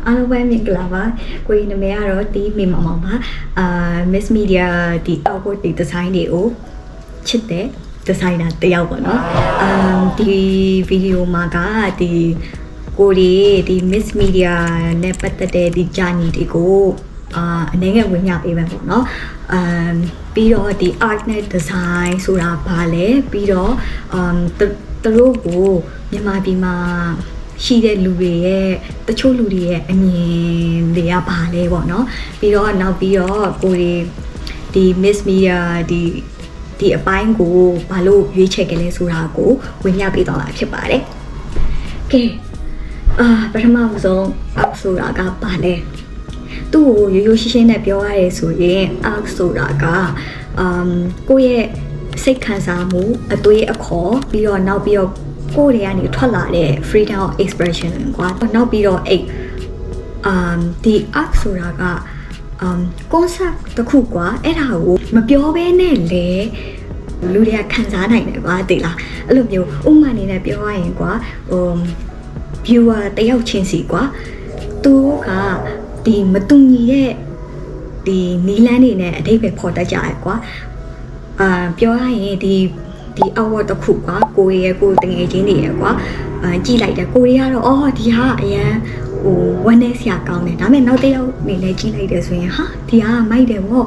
အားလုံးပဲမင်္ဂလာပါကိုရင်နာမည်ကတော့တီးမေမောင်ပါMiss Media ဒီ output ဒီ design တွေကိုချစ်တဲ့ designer တယောက်ပေါ့နော်ဒီဗီဒီယိုမှာကဒီကိုဒီ Miss Media နဲ့ပတ်သက်တဲ့ဒီ journey တွေကိုအနေငယ်ဝင်ပြပေးမယ်ပေါ့နော်ပြီးတော့ဒီ art နဲ့ design ဆိုတာဘာလဲပြီးတော့သူတို့ကိုမြန်မာပြည်မှာရှိတဲ့လူတွေရဲ့တချို့လူတွေရဲ့အမြင်တွေကဘာလဲပေါ့နော်ပြီးတော့နောက်ပြီးတော့ကိုဒီ Miss Media ဒီအပိုင်းကိုဘာလို့ရွေးချယ်ကြလဲဆိုတာကိုဝင်ပြပေးတော့တာဖြစ်ပါတယ်။ကဲပထမဆုံး art ဆိုတာကဘာလဲသူ့ကိုရိုးရိုးရှင်းရှင်းနဲ့ပြောရရဲဆိုရင် art ဆိုတာကကိုယ့်ရဲ့စိတ်ခံစားမှုအသွေးအခေါ်ပြီးတော့နောက်ပြီးတော့ကိုယ်တွေကနေထွက်လာတဲ့ freedom of expression ကွာနောက်ပြီးတော့ဒီ art ဆိုတာကconcept တစ်ခုကွာအဲ့ဒါကိုမပြောဘဲနဲ့လေလူတွေကခံစားနိုင်တယ်ကွာသိလားအဲ့လိုမျိုးဥပမာအနေနဲ့ပြောရရင်ကွာviewer တယောက်ချင်းစီကွာသူကဒီမတူညီတဲ့ဒီနီလန်းတွေနဲ့အဓိပ္ပာယ်ဖော်တတ်ကြရကွာပြောရရင်ဒီ award တစ်ခုကွာကိုရီးယားကိုတငယ်ချင်းတွေရကွာကြည့်လိုက်တယ်ကိုရီးယားတော့ဒီဟာအရန်ဝမ်းနဲ့ဆရာကောင်းတယ်ဒါပေမဲ့နောက်တစ်ယောက်နေလဲကြည့်လိုက်တယ်ဆိုရင်ဟာဒီဟာမိုက်တယ်ဗော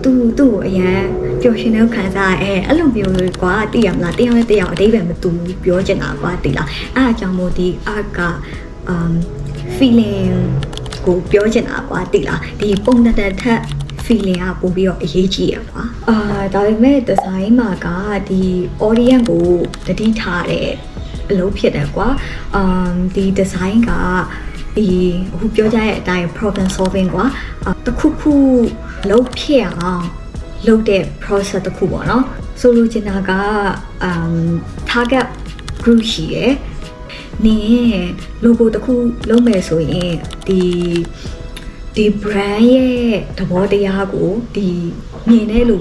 သူ့ကိုအရန်ပျော်ရွှင်တဲ့ခံစားအဲ့လိုမျိုးကွာသိရမလားတစ်ယောက်နဲ့တစ်ယောက်အဓိပ္ပာယ်မတူဘူးပြောချင်တာကွာသိလားအဲ့အကြောင်းမို့ဒီ art ကfeeling ကိုပြောချင်တာကွာသိလားဒီပုံတတ်ထက် feeling ကပို့ပြီးတော့အရေးကြီးရကွာဒါပေမဲ့ design မှာကဒီ audience ကိုတတိထားတဲ့အလုပ်ဖြစ်တယ်ကွာဒီ design ကဒီအခုပြောကြတဲ့အတိုင်း problem solving ကွာတစ်ခုလုပ်ဖြစ်အောင်လုပ်တဲ့ process တစ်ခုပေါ့နော်ဆိုလိုချင်တာကtarget group ရှိရယ်နင်း logo တစ်ခုလုပ်မယ်ဆိုရင်ဒီ brand ရဲ့သဘောတရားကိုဒီမြင်တဲ့လူ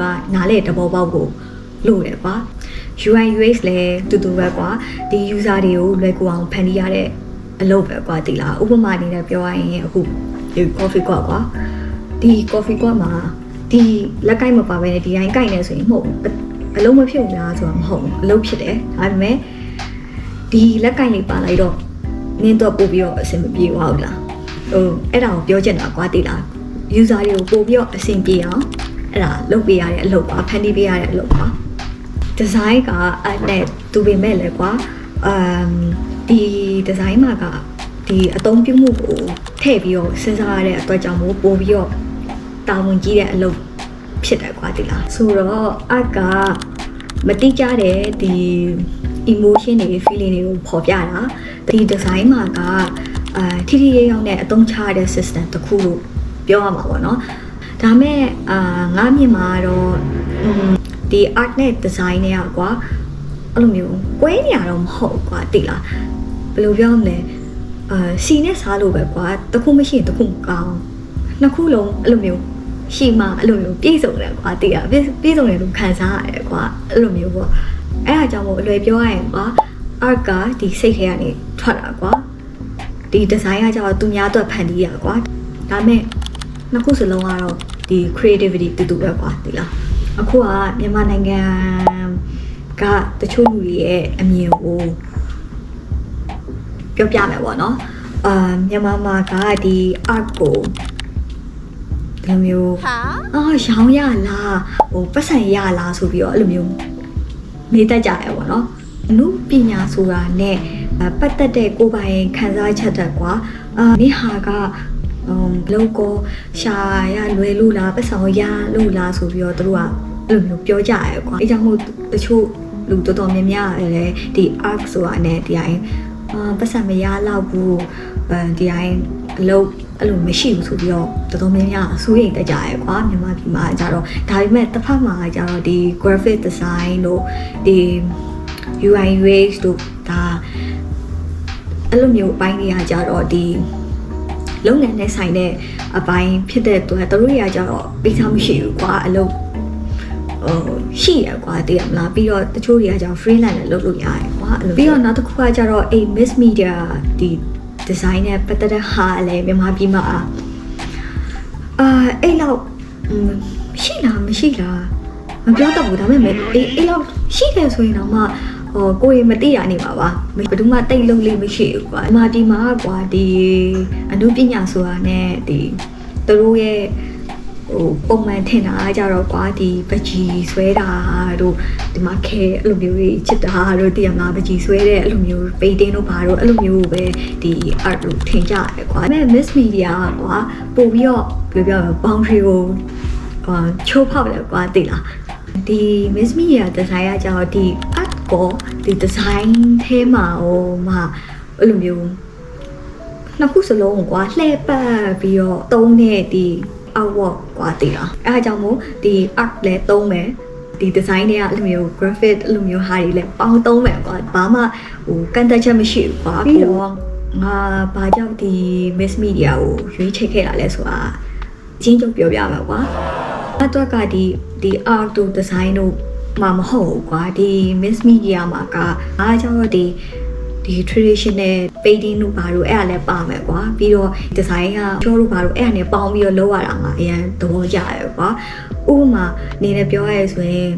ကနားလေသဘောပေါက်ကိုလို့ရကွာ UI UX လည်းတူတူပဲကွာဒီ user တွေကိုလွယ်ကူအောင်ဖန်တီးရတဲ့အလုပ်ပဲကွာဒီလားဥပမာအနေနဲ့ပြောရရင်အခုဒီ coffee cup ကွာဒီ coffee cup မှာဒီလက်ကိုက်မပါဘဲနဲ့ဒီတိုင်းကိုက်နေဆိုရင်မဟုတ်အလုံးမဖြစ်ဘူးလားဆိုတာမဟုတ်ဘူးအလုပ်ဖြစ်တယ်ဒါပေမဲ့ဒီလက်ကိုက်လေးပါလိုက်တော့နင်းတော့ပို့ပြီးတော့အဆင်မပြေပါဘူးလားအဲ့ဒါကိုပြောချင်တာကွာတိလား user တွေကိုပို့ပြီးတော့အဆင်ပြေအောင်အဲ့ဒါလုပ်ပေးရတဲ့အလုပ်ပါဖန်တီးပေးရတဲ့အလုပ်ပါ design ကအဲ့နဲ့တူပေမဲ့လည်းကွာဒီ design မှာကဒီအသုံးပြုမှုကိုထည့်ပြီးတော့စဉ်းစားရတဲ့အတွက်ကြောင့်မို့ပို့ပြီးတော့တာဝန်ကြီးတဲ့အလုပ်ဖြစ်တယ်ကွာတိလားဆိုတော့ art ကမတိကျတဲ့ဒီ emotion တွေ feeling တွေကိုပေါ်ပြတာဒီ design မှာကထိထိရောက်နဲ့အသုံးချရတဲ့ system တစ်ခုလို့ပြောရမှာပေါ့နော်ဒါမဲ့ငါမြင်မှာတော့ဒီ art နဲ့ design တွေကကွာအဲ့လိုမျိုးကွဲနေရတော့မဟုတ်ကွာတိလားဘယ်လိုပြောမလဲစီနဲ့စားလို့ပဲကွာတစ်ခုမရှိရင်တစ်ခုမကောင်းနှစ်ခုလုံးအဲ့လိုမျိုးရှိမှအဲ့လိုမျိုးပြည့်စုံတယ်ကွာတိလားပြည့်စုံတယ်လို့ခံစားရတယ်ကွာအဲ့လိုမျိုးပေါ့အဲ့ဒါကြောင့်မို့အလွယ်ပြောရရင်ကွာ art ကဒီစိတ်ထဲကနေထွက်တာကွာဒီ design ကကျတော့သူများအတွက်ဖန်တီးရကွာဒါမဲ့နှစ်ခုစလုံးကတော့ဒီ creativity တူတူပဲကွာဒီလားအခုကမြန်မာနိုင်ငံကတချို့လူတွေရဲ့အမြင်ကိုပြောပြမယ်ပေါ့နော်မြန်မာမှာကဒီ art ကိုဒီလိုမျိုးရောင်းရလားပတ်စံရလားဆိုပြီးတော့အဲ့လိုမျိုးမေးတတ်ကြတယ်ပေါ့နော်အမှုပညာဆိုတာနဲ့ပတ်သက်တဲ့ကိုယ်ပိုင်ခံစားချက်တက်ကွာနေဟာကလောကရှာရလွယ်လို့လားပတ်စံရလို့လားဆိုပြီးတော့သူတို့ကအဲ့လိုမျိုးပြောကြရဲကွာအဲကြောင့်မို့တချို့လူတော်တော်များများလည်းဒီ art ဆိုတာနဲ့ဒီအိုင်ပတ်စံမရတော့ဘူးဒီအိုင်အလုပ်အဲ့လိုမရှိဘူးဆိုပြီးတော့တော်တော်များများစိုးရိမ်တတ်ကြရဲကွာမြန်မာပြည်မှာကြတော့ဒါပေမဲ့တစ်ဖက်မှာကြတော့ဒီ graphic design တို့ဒီ UI UX တို့ဒါအဲ့လိုမျိုးအပိုင်းတွေကကြတော့ဒီလုပ်ငန်းနဲ့ဆိုင်တဲ့အပိုင်းဖြစ်တဲ့အတွက်တို့တွေကကြတော့ပိတ်ထားမရှိဘူးကွာအလုပ်ရှိရကွာတည်ရမလားပြီးတော့တချို့တွေကကျတော့ freelance နဲ့လုပ်လို့ရတယ်ကွာအဲ့လိုပြီးတော့နောက်တစ်ခုကကျတော့Miss Media ဒီ design နဲ့ပတ်သက်တဲ့ဟာလည်းမြန်မာပြည်မှာအဲ့လောက်ရှိလားမရှိလားမပြောတော့ဘူးဒါပေမဲ့အဲ့လောက်ရှိတယ်ဆိုရင်တော့မှကိုယ်မသိရနေပါပါဘယ်သူမှတိတ်လုံးလေးမရှိဘူးကွာမြန်မာပြည်မှာကွာဒီအနုပညာဆိုတာနဲ့ဒီသူတို့ရဲ့ပုံမှန်ထင်တာကြတော့ကွာဒီပကြီးဆွဲတာတို့ဒီမှာခဲအဲ့လိုမျိုးကြီးချစ်တာတို့တည်ရမလားပကြီးဆွဲတဲ့အဲ့လိုမျိုး painting တို့ဘာတို့အဲ့လိုမျိုးပဲဒီ art တို့ထင်ကြတယ်ကွာဒါပေမဲ့ Miss Media ကွာပို့ပြီးတော့ပြော boundary ကိုချိုးဖောက်တယ်ကွာသိလားဒီ Miss Media design ကကြတော့ဒီ art ကိုဒီ design ထဲမှာအဲ့လိုမျိုးနှစ်ခုစလုံးကွာလှည့်ပတ်ပြီးတော့သုံးတဲ့ဒီ artwork ကွာတည်လားအဲအကြောင်းမို့ဒီ art လည်းသုံးမယ်ဒီ design တွေကအဲ့လိုမျိုး graphic အဲ့လိုမျိုးဟာတွေလည်းပေါင်းသုံးမယ်ကွာဘာမှကန့်သက်ချက်မရှိဘူးကွာပြီးတော့ငါဘာကြောင့်ဒီ Miss Media ကိုရွေးချယ်ခဲ့တာလဲဆိုတာအချင်းချုပ်ပြောပြမှာကွာအဲ့တော့ကဒီ art တို့ design တို့မှာမဟုတ်ဘူးကွာဒီ Miss Media မှာကအားကြောင့်တော့ဒီ traditional painting တို့ဘာလို့အဲ့ဒါလည်းပါမယ်ကွာပြီးတော့ design က show တို့ဘာလို့အဲ့ဒါနဲ့ပေါင်းပြီးတော့လုပ်ရတာငါအရင်သဘောကျတယ်ကွာဥပမာနေနဲ့ပြောရဲဆိုရင်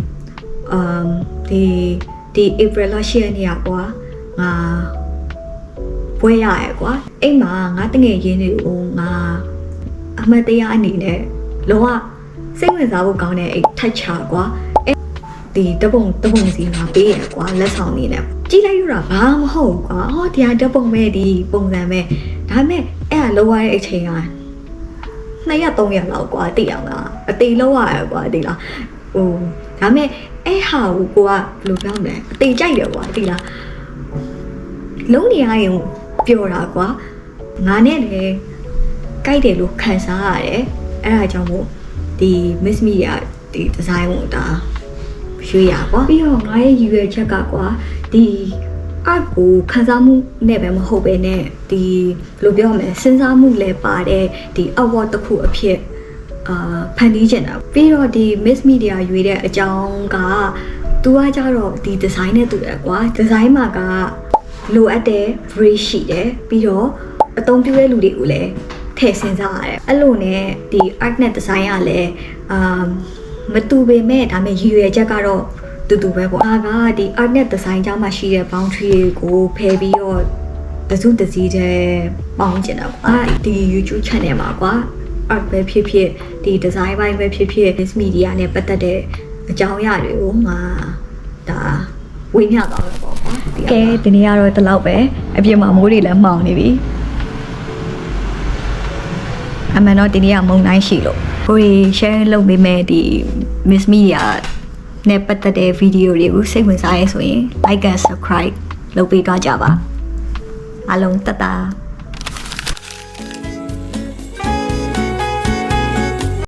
ဒီ April 8 ရက်နေ့ကွာငါပွဲရရကွာအိမ်မှာငါတငယ်ချင်းတွေကိုငါအမတ်တရားအနေနဲ့လောကစိတ်ဝင်စားဖို့ကောင်းတဲ့အိတ်ထက်ချကွာဒီတပုံစီမှာပေးရကွာလက်ဆောင်နေနဲ့ကြည့်လိုက်ရတာဘာမဟုတ်ကွာဟောဒီဟာတပုံပဲဒီပုံစံပဲဒါပေမဲ့အဲ့ဒါလောက်ရတဲ့အချိန်က2ရက်3ရက်လောက်ကွာသိအောင်လားအသေးလောက်ရကွာသိလားဒါပေမဲ့အဲ့ဟာကိုကဘယ်လိုပြောမလဲအသေးကြိုက်တယ်ကွာသိလားလုံးနေရရင်ပျော်တာကွာငါနဲ့လည်းကြိုက်တယ်လို့ခံစားရတယ်အဲ့ဒါကြောင့်မို့ဒီ Miss Media ဒီ design ကိုဒါရွှေ့ရကွာပြီးတော့ငါရဲ့ရည်ရွယ်ချက်ကကွာဒီ art ကိုခံစားမှုနဲ့ပဲမဟုတ်ပဲနဲ့ဒီဘယ်လိုပြောမလဲစဉ်းစားမှုလည်းပါတဲ့ဒီ award တစ်ခုအဖြစ်ဖန်တီးချင်တာပြီးတော့ဒီ Miss Media ရွေးတဲ့အကြောင်းကသူကကြတော့ဒီ design နဲ့တူတယ်ကွာ design မှာကလိုအပ်တဲ့ bridge ရှိတယ်ပြီးတော့အသုံးပြုတဲ့လူတွေကိုလည်းထည့်စဉ်းစားရတယ်အဲ့လိုနဲ့ဒီ art နဲ့ design ကလည်းမတူပေမဲ့ဒါပေမဲ့ရည်ရွယ်ချက်ကတော့တူပဲပေါ့အားကဒီ art နဲ့ design ကြားမှာရှိတဲ့ boundary ကိုဖယ်ပြီးတော့တစုတစည်းတဲ့ပေါင်းကျင်တာကွာဒီ YouTube channel မှာကွာ art ပဲဖြစ်ဖြစ်ဒီ design ဘိုင်းပဲဖြစ်ဖြစ် Miss Media နဲ့ပတ်သက်တဲ့အကြောင်းအရာတွေကိုငါဒါဝေမျှသွားမှာပေါ့ကွာကဲဒီနေ့ကတော့ဒီလောက်ပဲအပြင်မှာမိုးတွေလည်းမှောင်နေပြီအမှန်တော့ဒီနေ့ကမုန်တိုင်းရှိလို့ကိုယ် share လုပ်ပေးမယ်ဒီ Miss Media နဲ့ပတ်သက်တဲ့ဗီဒီယိုတွေကိုစိတ်ဝင်စားရဲဆိုရင် like and subscribe လုပ်ပေးသွားကြပါအားလုံးတတ်တာ